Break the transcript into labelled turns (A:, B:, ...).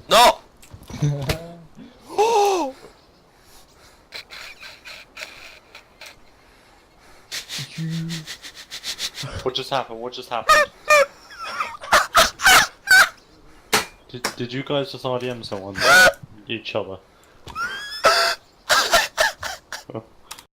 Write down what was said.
A: No!
B: What just happened? What just happened? Did you guys just RDM someone? Each other?